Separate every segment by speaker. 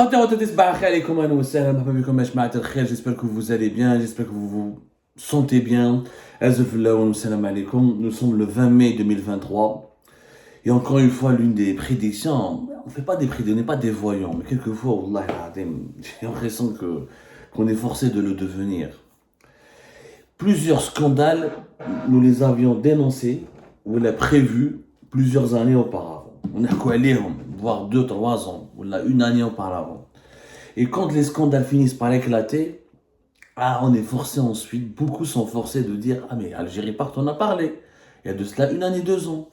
Speaker 1: J'espère que vous allez bien, j'espère que vous vous sentez bien. Nous sommes le 20 mai 2023. Et encore une fois, l'une des prédictions, on ne fait pas des prédictions, on n'est pas des voyants, mais quelquefois, Wallah al-Azim, j'ai l'impression qu'on est forcé de le devenir. Plusieurs scandales, nous les avions dénoncés, ou les prévus plusieurs années auparavant. On a quoi aller, voire 2-3 ans, ou une année auparavant. Et quand les scandales finissent par éclater, on est forcé ensuite, beaucoup sont forcés de dire « Ah mais Algérie Part on a parlé, il y a de cela 1 année, 2 ans.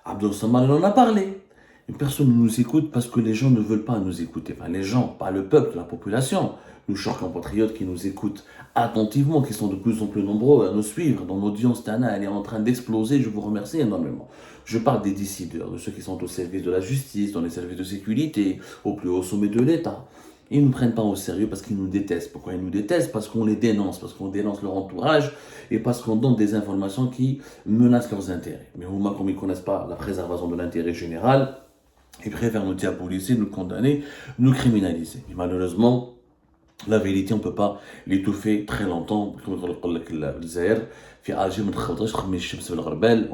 Speaker 1: Abdel Samad en a parlé. » Mais personne ne nous écoute parce que les gens ne veulent pas nous écouter. Enfin les gens, pas le peuple, la population. Nos chers compatriotes qui nous écoutent attentivement, qui sont de plus en plus nombreux à nous suivre. Dans l'audience, Tana, elle est en train d'exploser, je vous remercie énormément. Je parle des décideurs, de ceux qui sont au service de la justice, dans les services de sécurité, au plus haut sommet de l'État. Ils ne nous prennent pas au sérieux parce qu'ils nous détestent. Pourquoi ils nous détestent? Parce qu'on les dénonce, parce qu'on dénonce leur entourage et parce qu'on donne des informations qui menacent leurs intérêts. Mais au moins, comme ils ne connaissent pas la préservation de l'intérêt général, ils préfèrent nous diaboliser, nous condamner, nous criminaliser. Et malheureusement, la vérité, on ne peut pas l'étouffer très longtemps. On ne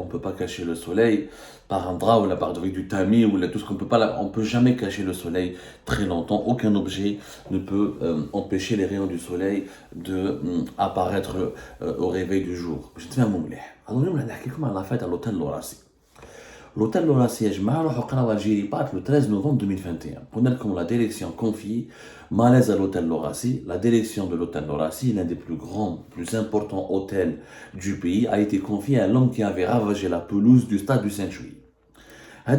Speaker 1: peut pas cacher le soleil par un drap ou la part du tamis ou tout ce qu'on peut pas. On ne peut jamais cacher le soleil très longtemps. Aucun objet ne peut empêcher les rayons du soleil de apparaître au réveil du jour. Je te fais un mot. Alors, nous, on a la fête à l'hôtel Lorassi. L'hôtel Lorassi Algérie Part le 13 novembre 2021. Pendant la direction confie malaise à l'hôtel Lorassi, la direction de l'hôtel Lorassi, l'un des plus grands, plus importants hôtels du pays, a été confiée à l'homme qui avait ravagé la pelouse du stade du Saint-Louis. En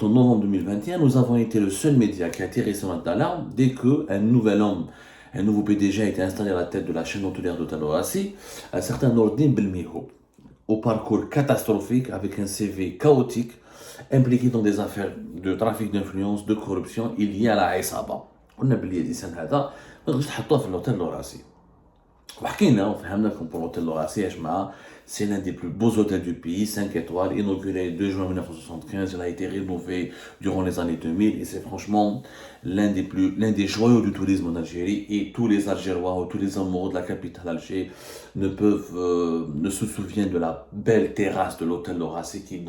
Speaker 1: novembre 2021, nous avons été le seul média qui a tiré son alarme dès qu'un nouvel homme, un nouveau PDG a été installé à la tête de la chaîne hôtelière d'hôtel Lorassi, un certain Nordin Belmiho, au parcours catastrophique, avec un CV chaotique, impliqué dans des affaires de trafic d'influence, de corruption, liées à la عصابة. قلنا بلي الانسان هذا ما تقدرش تحطوه في l'hôtel Lorassi. وحكينا وفهمنا لكم pour l'hôtel Lorassi يا جماعة, c'est l'un des plus beaux hôtels du pays, 5 étoiles, inauguré le 2 juin 1975, il a été rénové durant les années 2000 et c'est franchement l'un des joyaux du tourisme en Algérie et tous les Algérois ou tous les amoureux de la capitale Alger ne se souviennent de la belle terrasse de l'hôtel Lorassi qui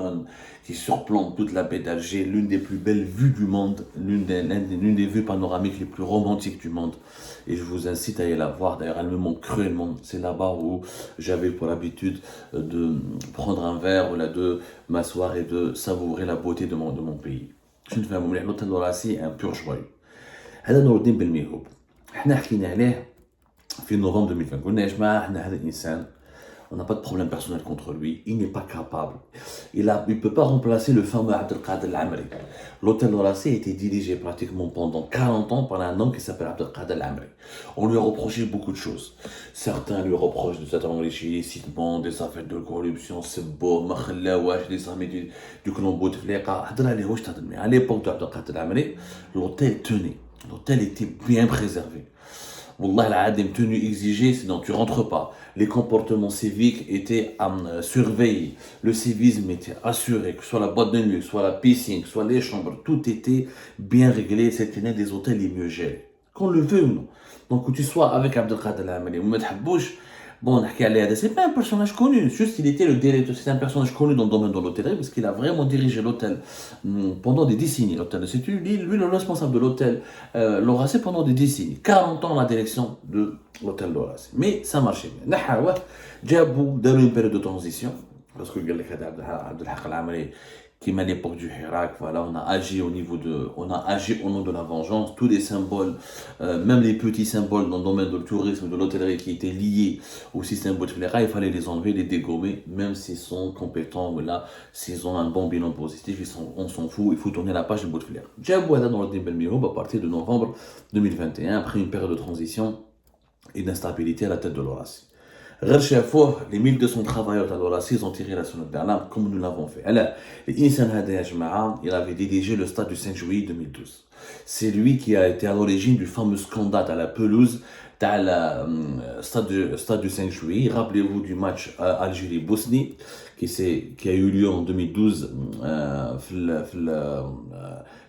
Speaker 1: surplombe toute la baie d'Alger, l'une des plus belles vues du monde, l'une des vues panoramiques les plus romantiques du monde. Et je vous incite à aller la voir, d'ailleurs elle me manque cruellement, c'est là-bas où j'avais pour habitude de prendre un verre ou là de m'asseoir et de savourer la beauté de mon pays. Je ne fais pas l'hôtel Lorassi est un pur joyau. هذا نور الدين بالميهوب. احنا حكينا عليه في novembre 2020. قلنا يا جماعه احنا هذا الانسان on n'a pas de problème personnel contre lui, il n'est pas capable. Il ne peut pas remplacer le fameux Abdelkader Al-Amri. L'hôtel Lorassi a été dirigé pratiquement pendant 40 ans par un homme qui s'appelle Abdelkader Al-Amri. On lui a reproché beaucoup de choses. Certains lui reprochent de s'être enrichi illicitement, des affaires de corruption, c'est beau, des amis du Colombo de Fleqa. À l'époque d'Abdelkader Al-Amri, l'hôtel tenait. L'hôtel était bien préservé. Wallah al-Adim, tenue exigée, sinon tu rentres pas. Les comportements civiques étaient surveillés. Le civisme était assuré, que ce soit la boîte de nuit, que ce soit la piscine, que ce soit les chambres, tout était bien réglé. C'était l'un des hôtels les mieux gérés. Qu'on le veut ou non. Donc que tu sois avec Abdelkader Al-Amri ou Medhabouch, bon, c'est pas un personnage connu, juste il était le directeur, c'est un personnage connu dans le domaine de l'hôtellerie parce qu'il a vraiment dirigé l'hôtel pendant des décennies. C'est lui le responsable de l'hôtel Lorassi pendant des décennies. 40 ans à la direction de l'hôtel Lorassi. Mais ça marchait bien. Djabou, dans une période de transition, parce que Abdelhaq Al-Amri, qui à l'époque du Hirak, voilà, on a agi au nom de la vengeance, tous les symboles, même les petits symboles dans le domaine du tourisme, de l'hôtellerie qui étaient liés au système Bouteflika, il fallait les enlever, les dégommer, même s'ils sont compétents, voilà, s'ils ont un bon bilan positif, on s'en fout, il faut tourner la page de Bouteflika. Djabou Hada dans le Din Belmihoub à partir de novembre 2021, après une période de transition et d'instabilité à la tête de Lorassi. Les 1200 travailleurs de Lorassi ont tiré la sonnette d'alarme comme nous l'avons fait. Alors, il avait dirigé le stade du 5 juillet 2012. c'est lui qui a été à l'origine du fameux scandale à la pelouse dans le stade du 5 juillet. Rappelez-vous du match Algérie-Bosnie qui a eu lieu en 2012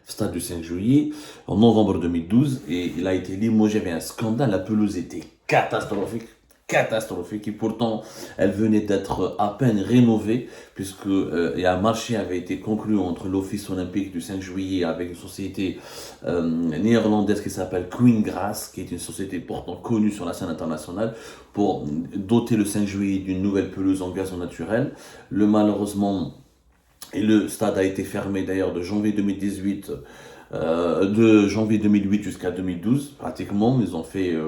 Speaker 1: stade du 5 juillet, en novembre 2012, et il a été limogé avec un scandale. La pelouse était catastrophique, et pourtant elle venait d'être à peine rénovée, puisque un marché avait été conclu entre l'Office olympique du 5 juillet avec une société néerlandaise qui s'appelle Queen Grass, qui est une société pourtant connue sur la scène internationale, pour doter le 5 juillet d'une nouvelle pelouse en gazon naturel. Malheureusement, et le stade a été fermé d'ailleurs de janvier 2018, de janvier 2008 jusqu'à 2012, pratiquement. Ils ont fait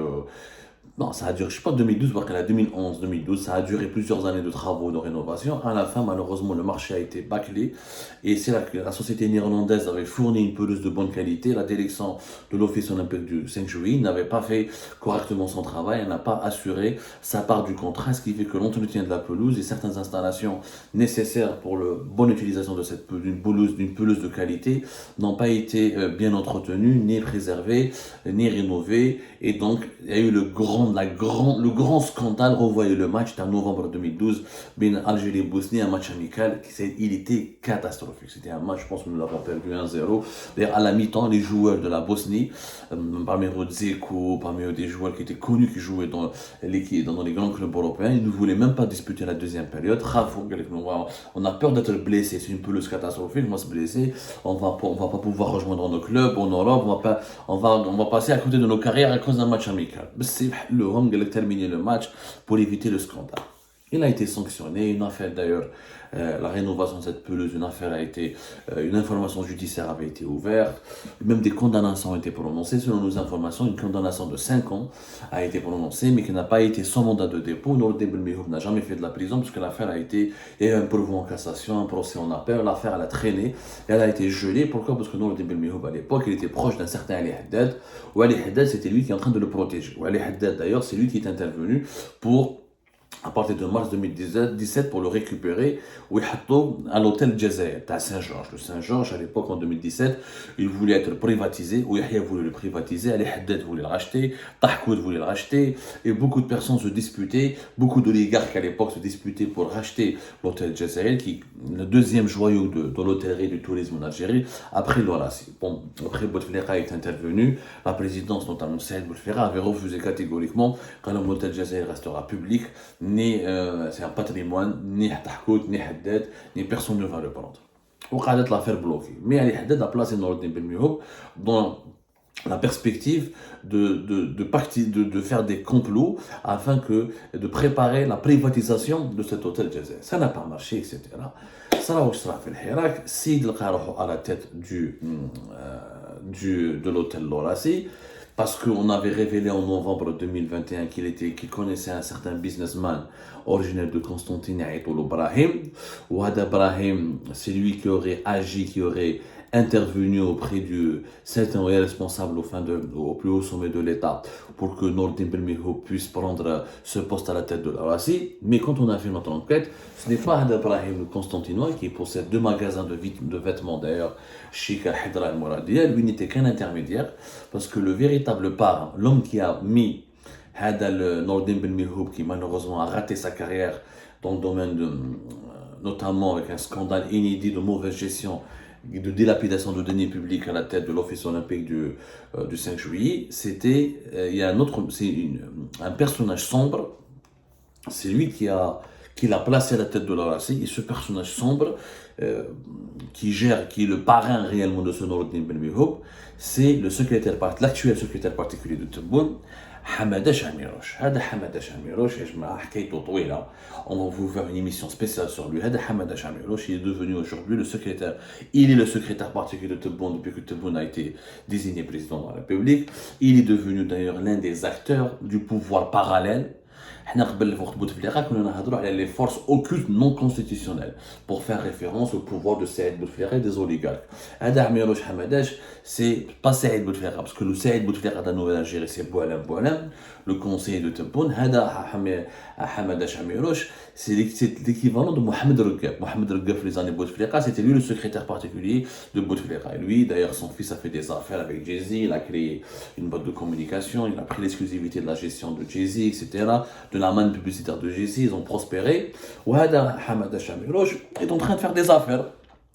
Speaker 1: non, ça a duré, je sais pas, 2012, voire qu'à la 2011, 2012, ça a duré plusieurs années de travaux de rénovation. À la fin, malheureusement, le marché a été bâclé. Et c'est là que la société néerlandaise avait fourni une pelouse de bonne qualité. La direction de l'Office olympique du 5 juillet n'avait pas fait correctement son travail. Elle n'a pas assuré sa part du contrat, ce qui fait que l'entretien de la pelouse et certaines installations nécessaires pour la bonne utilisation de d'une pelouse de qualité n'ont pas été bien entretenues, ni préservées, ni rénovées. Et donc, il y a eu le grand scandale. Revoyez le match, c'était en novembre 2012, bien Algérie et Bosnie, un match amical, il était catastrophique. C'était un match, je pense que nous l'avons perdu 1-0. D'ailleurs, à la mi-temps, les joueurs de la Bosnie, parmi eux Dzeko, parmi eux des joueurs qui étaient connus, qui jouaient dans les grands clubs européens, ils ne voulaient même pas disputer la deuxième période. On a peur d'être blessé, c'est une pelouse catastrophique, on va se blesser, on va pas pouvoir rejoindre nos clubs en Europe, on va passer à côté de nos carrières à cause d'un match amical. Le Rome a terminé le match pour éviter le scandale. Il a été sanctionné, une affaire d'ailleurs, la rénovation de cette pelouse, une information judiciaire avait été ouverte, même des condamnations ont été prononcées. Selon nos informations, une condamnation de 5 ans a été prononcée, mais qui n'a pas été sans mandat de dépôt. Nourdine Belmihub n'a jamais fait de la prison, puisque l'affaire il y a eu un pourvoi en cassation, un procès en appel, l'affaire elle a traîné, et elle a été gelée. Pourquoi? Parce que Nourdine Belmihub à l'époque, il était proche d'un certain Ali Haddad, ou Ali Haddad c'était lui qui est en train de le protéger. Ou Ali Haddad d'ailleurs, c'est lui qui est intervenu à partir de mars 2017 pour le récupérer ou à l'hôtel Jazair à Saint-Georges. Le Saint-Georges, à l'époque, en 2017, il voulait être privatisé, ou Yahya voulait le privatiser, Ali Haddad voulait le racheter, Tahkoud voulait le racheter, et beaucoup de personnes se disputaient, beaucoup d'oligarques à l'époque se disputaient pour racheter l'hôtel Jazair, qui est le deuxième joyau de l'hôtellerie et du tourisme en Algérie, après l'Orassi. Bon, après Bouteflika est intervenu, la présidence, notamment Saïd Bouteflika, avait refusé catégoriquement quand l'hôtel Jazair restera public, c'est un patrimoine, ni Tahkoud, ni Haddad, ni personne ne va le prendre. وقعدت l'affaire bloquée. Mais Ali Haddad a placé Nourdine Belmihub dans la perspective de faire des complots afin de préparer la privatisation de cet hôtel Jazair. Ça n'a pas marché, etc. Ça a aussi fait le Hirak. Sid al-Qaroh à la tête de l'hôtel Lorassi, parce qu'on avait révélé en novembre 2021 qu'il connaissait un certain businessman originaire de Constantine, Aïtoul Brahim. Ouad Brahim, c'est lui qui aurait agi, qui aurait intervenu auprès du certain responsable au plus haut sommet de l'État pour que Nourdine Belmihub puisse prendre ce poste à la tête de la Russie. Mais quand on a fait notre enquête, ce n'est pas Ouad Brahim le Constantinois qui possède 2 magasins de vêtements d'ailleurs, Chic à Hidra al-Mouradia. Lui n'était qu'un intermédiaire, parce que le véritable parrain, l'homme qui a mis Nourdine Belmihub, qui malheureusement a raté sa carrière dans le domaine notamment avec un scandale inédit de mauvaise gestion, de dilapidation de deniers publics à la tête de l'Office olympique du 5 juillet, il y a un personnage sombre, c'est lui qui l'a placé à la tête de la Russie, et ce personnage sombre, qui est le parrain réellement de ce Nourdine Belmihub, c'est l'actuel secrétaire particulier de Tebboune, Hamada Chamiroche. Hamada Chamiroche, on va vous faire une émission spéciale sur lui. Hamada Chamiroche, il est devenu aujourd'hui il est le secrétaire particulier de Tebboune depuis que Tebboune a été désigné président de la République. Il est devenu d'ailleurs l'un des acteurs du pouvoir parallèle حنا قبل وقت بوتفليقه كنا نهضروا على les forces occultes non constitutionnelles pour faire référence au pouvoir de Saïd Bouteflika et des oligarques. هذا عميروش حمداش c'est pas Saïd Bouteflika parce que le Saïd Bouteflika de la Nouvelle-Algérie c'est Boualem, le conseiller de Tebboune. هذا حمداش عميروش c'est l'équivalent de Mohamed Reghab. Mohamed Reghab, les années Bouteflika, c'était lui le secrétaire particulier de Bouteflika. Et lui, d'ailleurs, son fils a fait des affaires avec Jay-Z, il a créé une boîte de communication, il a pris l'exclusivité de la gestion de Jay-Z, etc., de la manne publicitaire de Jay-Z, ils ont prospéré. وهذا حمد الشاميروش est en train de faire des affaires.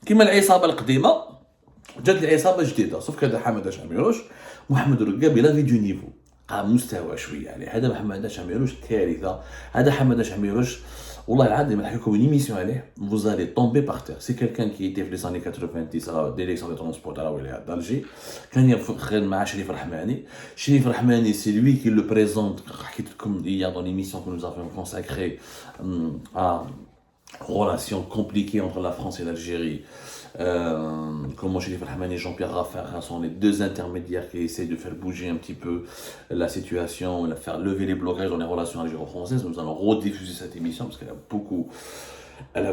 Speaker 1: كما العصابة القديمة جات العصابة جديدة، sauf que حمد الشاميروش محمد رقاب il avait du niveau. مستوى شويه يعني. هذا محمد شاميروش كارثه. هذا محمد شاميروش والله العظيم نحكي لكم une émission عليه vous allez tomber par terre. C'est quelqu'un qui était في les années 90 à l'élection des transports à la Wilaya d'Alger. كان يخدم مع شريف الرحماني. شريف الرحماني c'est lui qui le présente حكيت لكم hier dans l'émission que nous avons consacrée à relations compliquées entre la France et l'Algérie. Comment Chérif Rahmani et Jean-Pierre Raffarin sont les deux intermédiaires qui essayent de faire bouger un petit peu la situation, faire lever les blocages dans les relations algéro-françaises. Nous allons rediffuser cette émission parce qu'elle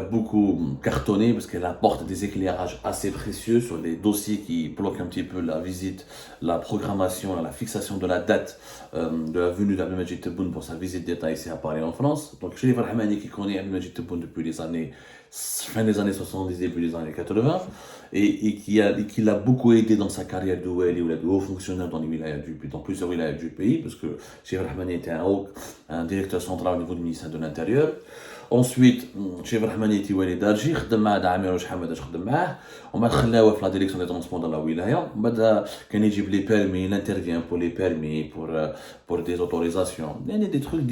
Speaker 1: a beaucoup cartonné, parce qu'elle apporte des éclairages assez précieux sur les dossiers qui bloquent un petit peu la visite, la programmation, la fixation de la date de la venue d'Abdelmajid Tebboune pour sa visite d'État ici à Paris en France. Donc Chérif Rahmani qui connaît Abdelmajid Tebboune depuis les années fin des années 70, début des années 80, et qui l'a beaucoup aidé dans sa carrière de Wali ou de haut fonctionnaire dans plusieurs wilayas du pays, parce que Chérif Rahmani était un directeur central au niveau du ministère de l'Intérieur. Ensuite, Chérif Rahmani était Wali d'Alger, خدم مع عميروش حمداش خدم معاه، ومن بعد خلاوه في la direction des transports dans la wilaya. ومن بعد كان يجيب les permis, il intervient pour les permis, pour des autorisations. Il y a des trucs,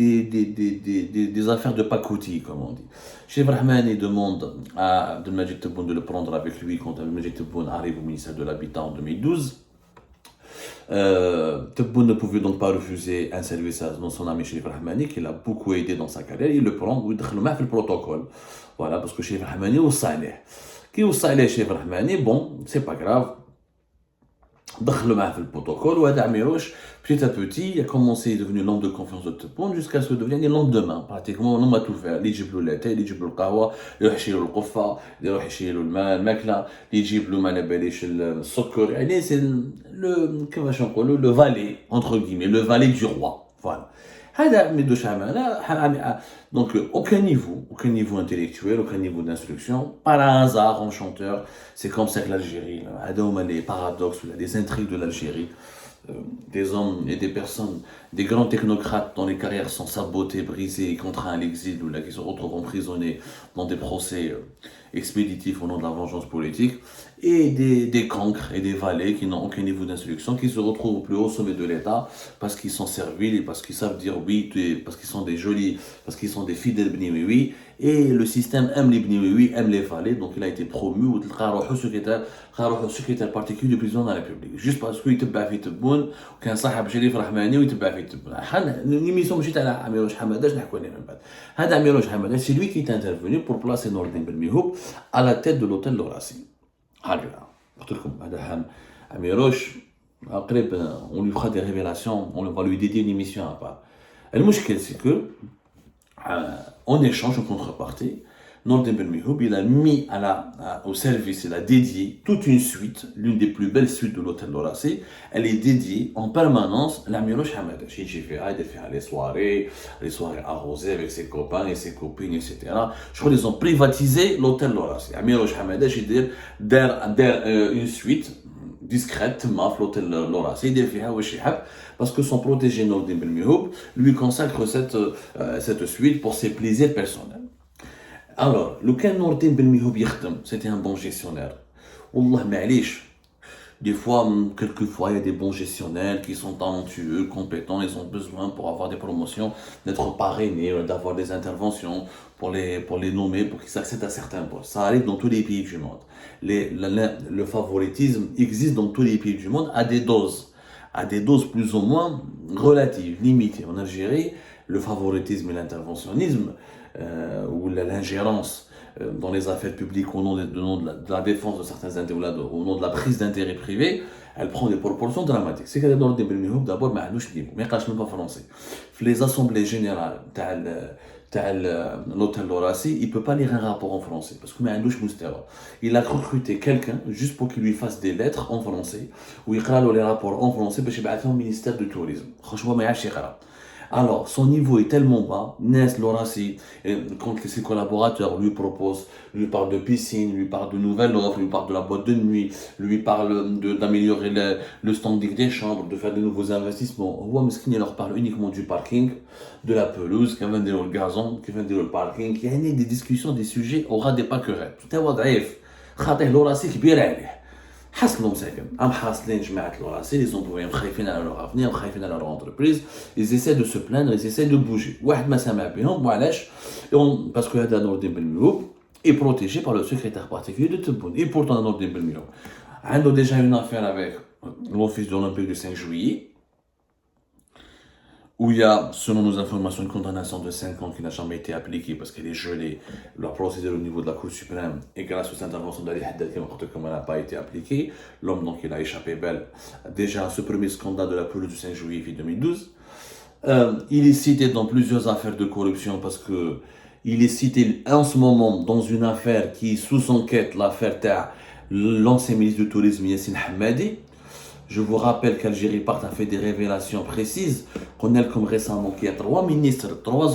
Speaker 1: des affaires de pacotille, comme on dit. Chérif Rahmani demande à Abdelmajid Tebboune de le prendre avec lui quand Abdelmajid Tebboune arrive au ministère de l'Habitat en 2012. Tebboune ne pouvait donc pas refuser un service à son ami Chérif Rahmani, qui l'a beaucoup aidé dans sa carrière. Il le prend, il le met dans le protocole. Voilà, parce que Chérif Rahmani est au salaire. Qui est au salaire Chérif Rahmani, bon, c'est pas grave. دخلوا معاه في البروتوكول. وهذا عميروش petit à petit il a commencé devenu l'homme de confiance de Tebboune jusqu'à ce que devienne l'homme de main pratiquement. l'homme à tout faire, اللي يجيب له لاتاي، اللي يجيب له القهوه، اللي يروح يشيل له القفه، اللي يروح يشيل له الماء الماكله، اللي يجيب له ما على باليش السكر. يعني سي لو كيفاش نقولوا لو فالي entre guillemets, le valet du roi. Voilà. Donc aucun niveau intellectuel, aucun niveau d'instruction, par hasard en chanteur. C'est comme ça que l'Algérie, les paradoxes, les intrigues de l'Algérie, des hommes et des personnes, des grands technocrates dont les carrières sont sabotées, brisées et contraints à l'exil, ou là qui se retrouvent emprisonnés dans des procès expéditifs au nom de la vengeance politique, et des cancres et des valets qui n'ont aucun niveau d'instruction, qui se retrouvent au plus haut sommet de l'État parce qu'ils sont serviles et parce qu'ils savent dire oui, parce qu'ils sont des jolis, parce qu'ils sont des fidèles Bni Oui. Et le système aime les Bni Oui, aime les valets, donc il a été promu au secrétaire particulier du président de la République, juste parce qu'il était في تبون وكان صاحب شريف رحماني ويتبع في تبون. l'émission مشيت على عميروش حمداش نحكوا عليه من بعد. هذا عميروش حمداش c'est lui qui est intervenu pour placer Nordin Belmihoub à la tête de l'hôtel Laurasie. هكذا قلت لكم هذا عميروش قريب on lui fera des révélations, on va lui dédier une émission à part. المشكل c'est que en échange, en contrepartie, Nordin Belmihoub, il a mis au service, il a dédié toute une suite, l'une des plus belles suites de l'hôtel Laurasie. Elle est dédiée en permanence à l'Amirouche Hamadash. Il fait les soirées arrosées avec ses copains et ses copines, etc. Je crois qu'ils ont privatisé l'hôtel Laurasie. Amirouche Hamadash, il dit une suite discrètement l'hôtel Laurasie, parce que son protégé Nordin Belmihoub lui consacre cette suite pour ses plaisirs personnels. Alors, le cas Nordin Belmihoub يخدم, c'était un bon gestionnaire. Wallah معليش. Quelquefois, il y a des bons gestionnaires qui sont talentueux, compétents, ils ont besoin pour avoir des promotions, d'être parrainés, d'avoir des interventions pour les nommer, pour qu'ils accèdent à certains postes. Ça arrive dans tous les pays du monde. Le favoritisme existe dans tous les pays du monde à des doses plus ou moins relatives, limitées. En Algérie, le favoritisme et l'interventionnisme, ou l'ingérence dans les affaires publiques au nom de la défense de certains intérêts, au nom de la prise d'intérêt privé, elle prend des proportions dramatiques. C'est qu'elle est d'abord, mais elle même pas français. Les assemblées générales, l'hôtel Lorassi, il ne peut pas lire un rapport en français parce que il a recruté quelqu'un juste pour qu'il lui fasse des lettres en français ou il écrit les rapports en français parce qu'il est au ministère du tourisme. Franchement, mais alors, son niveau est tellement bas, Nes Lorassi, quand ses collaborateurs lui proposent, lui parlent de piscine, lui parlent de nouvelles offres, lui parlent de la boîte de nuit, lui parlent d'améliorer le standing des chambres, de faire de nouveaux investissements. Il leur parle uniquement du parking, de la pelouse, qui vient de le gazon, qui vient de le parking, qui a des discussions, des sujets, aura des pâquerettes. Tout est ضعيف. خاطر Lorassi كبير عليه. حصلوا مساكن حاصلين جماعه لوراسي les employés خايفين على leur avenir خايفين على leur entreprise ils essaient de se plaindre ils essaient de bouger واحد ما سامع بهم وعلاش parce que هذا نور الدين بالميهوب est protégé par le secrétaire particulier de Tebboune et pourtant نور الدين بالميهوب عنده déjà une affaire avec l'office olympique du 5 juillet où il y a, selon nos informations, une condamnation de 5 ans qui n'a jamais été appliquée parce qu'elle est gelée, la procédure au niveau de la Cour suprême, et grâce aux interventions d'Ali Haddad, comme elle n'a pas été appliquée, l'homme donc il a échappé belle, déjà à ce premier scandale de la pelouse du 5 juillet 2012. Il est cité dans plusieurs affaires de corruption parce que il est cité en ce moment dans une affaire qui est sous enquête, l'affaire l'ancien ministre du Tourisme Yassine Hamadi. Je vous rappelle qu'Algérie Part a fait des révélations précises. Qu'on a comme récemment qu'il y a trois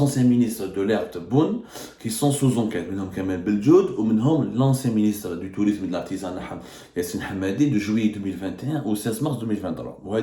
Speaker 1: anciens ministres de l'ère Tebboune qui sont sous enquête. Menhom Kamel Beljoud ou menhom l'ancien ministre du Tourisme et de l'Artisanat Yassine Hamadi de juillet 2021 au 16 mars 2023. On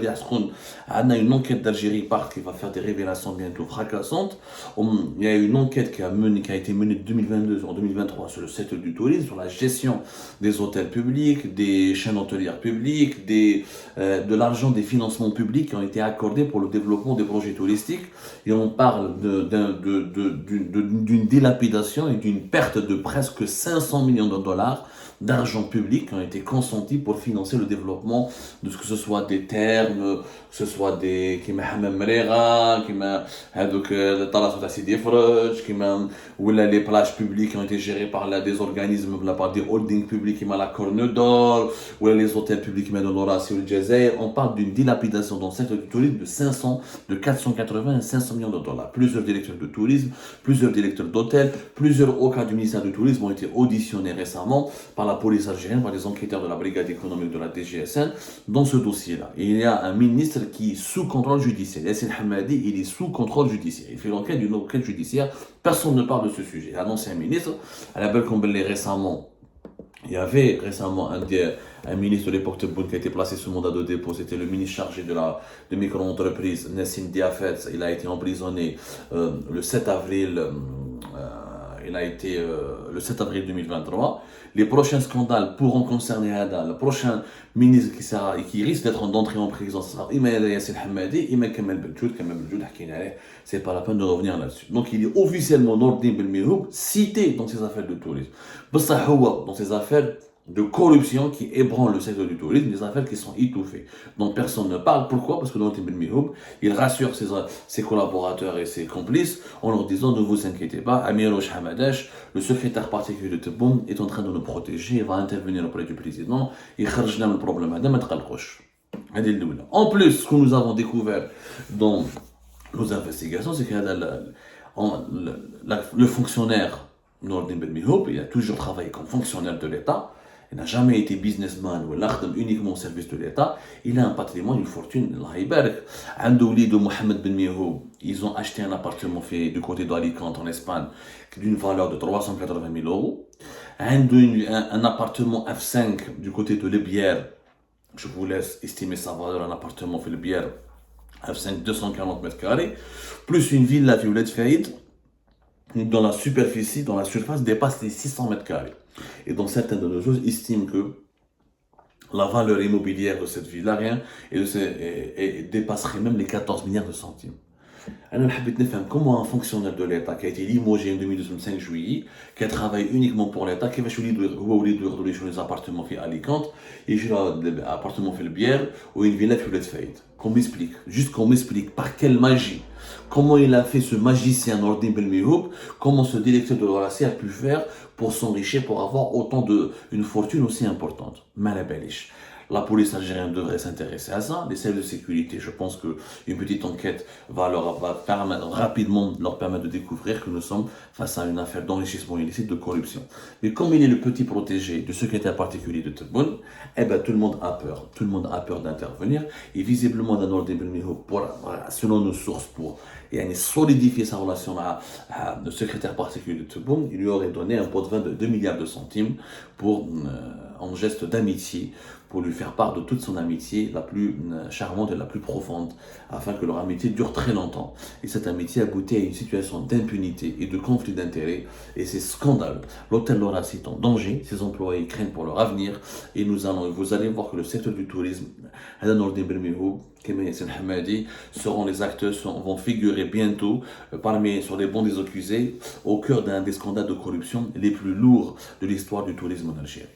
Speaker 1: a une enquête d'Algérie Part qui va faire des révélations bientôt fracassantes. Il y a une enquête qui a été menée de 2022 en 2023 sur le secteur du tourisme, sur la gestion des hôtels publics, des chaînes hôtelières publiques, de l'argent des financements publics qui ont été accordés pour le développement des projets touristiques. Et on parle d'une dilapidation et d'une perte de presque 500 millions de dollars d'argent public qui ont été consentis pour financer le développement de ce que ce soit des thermes, que ce soit des كيما حمام مريغة, كيما هذوك الطراسات تاع سيدي فرج, كيما ولا les plages publiques qui ont été gérées par des organismes de la part des holdings publics كيما la Corne d'Or, ou les hôtels publics كيما Lorassi ou le Jazair. On parle d'une dilapidation dans le secteur du tourisme de 480 à 500 millions de dollars. Plusieurs directeurs de tourisme, plusieurs directeurs d'hôtels, plusieurs hauts cadres du ministère du tourisme ont été auditionnés récemment par la police algérienne, par les enquêteurs de la brigade économique de la DGSN dans ce dossier-là. Et il y a un ministre qui est sous contrôle judiciaire. Yassine Hamadi, il est sous contrôle judiciaire. Il fait l'enquête d'une enquête judiciaire. Personne ne parle de ce sujet. Un ancien ministre, à la belle Kombele récemment, il y avait récemment un ministre de l'époque Tebboune qui a été placé sous mandat de dépôt. C'était le ministre chargé de micro-entreprise, Nassim Diafet. Il a été emprisonné le 7 avril. Le 7 avril 2023. Les prochains scandales pourront concerner Hada. Le prochain ministre qui risque d'être d'entrée en prison, ce sera Yassine Hamadi, Kamel Beljoud, c'est pas la peine de revenir là-dessus. Donc il est officiellement Nour el-Din Belmihoub cité dans ses affaires de tourisme. Dans ses affaires de corruption qui ébranlent le secteur du tourisme, des affaires qui sont étouffées, dont personne ne parle. Pourquoi? Parce que Nour el-Din Belmihoub, il rassure ses collaborateurs et ses complices en leur disant ne vous inquiétez pas, Amirouche Hamadash, le secrétaire particulier de Tebboune, est en train de nous protéger, il va intervenir auprès du président, il kharjna le problème. En plus, ce que nous avons découvert dans nos investigations, c'est que le fonctionnaire Nour el-Din Belmihoub, il a toujours travaillé comme fonctionnaire de l'État. Il n'a jamais été businessman ou uniquement au service de l'État. Il a un patrimoine, une fortune. Allah Ibarak. Andouli de Mohamed Ben Mihoub, ils ont acheté un appartement fait du côté d'Alicante en Espagne d'une valeur de 380 000 euros. Un appartement F5 du côté de Lebière. Je vous laisse estimer sa valeur, un appartement fait Lebière F5 240 mètres carrés. Plus une villa Violette Faïd dont la superficie, dans la surface dépasse les 600 mètres carrés. Et donc certains de nos juges estiment que la valeur immobilière de cette villa et dépasserait même les 14 milliards de centimes. Alors, je voulais savoir comment un fonctionnaire de l'État qui a été limogé en 2012, le 5 juillet, qui a travaillé uniquement pour l'État, qui va chez les appartements à Alicante, et j'ai l'appartement fait le bière, ou une villa fait le Faïd. Qu'on m'explique, juste qu'on m'explique par quelle magie, comment il a fait ce magicien Nordin Belmihoub, comment ce directeur de l'Horacie a pu faire pour s'enrichir, pour avoir autant une fortune aussi importante. Malabelish. La police algérienne devrait s'intéresser à ça. Les services de sécurité, je pense qu'une petite enquête va permettre, rapidement leur permettre de découvrir que nous sommes face à une affaire d'enrichissement illicite, de corruption. Mais comme il est le petit protégé du secrétaire particulier de Tebboune, eh ben, tout le monde a peur. Tout le monde a peur d'intervenir. Et visiblement, dans l'ordre selon nos sources, pour solidifier sa relation à le secrétaire particulier de Tebboune, il lui aurait donné un pot de vin de 2 milliards de centimes pour, en geste d'amitié, pour lui faire part de toute son amitié la plus charmante et la plus profonde, afin que leur amitié dure très longtemps. Et cette amitié a abouti à une situation d'impunité et de conflit d'intérêts, et c'est scandaleux. L'hôtel L'Horacie est en danger, ses employés craignent pour leur avenir, et vous allez voir que le secteur du tourisme, seront les acteurs, vont figurer bientôt sur les bancs des accusés, au cœur d'un des scandales de corruption les plus lourds de l'histoire du tourisme en Algérie.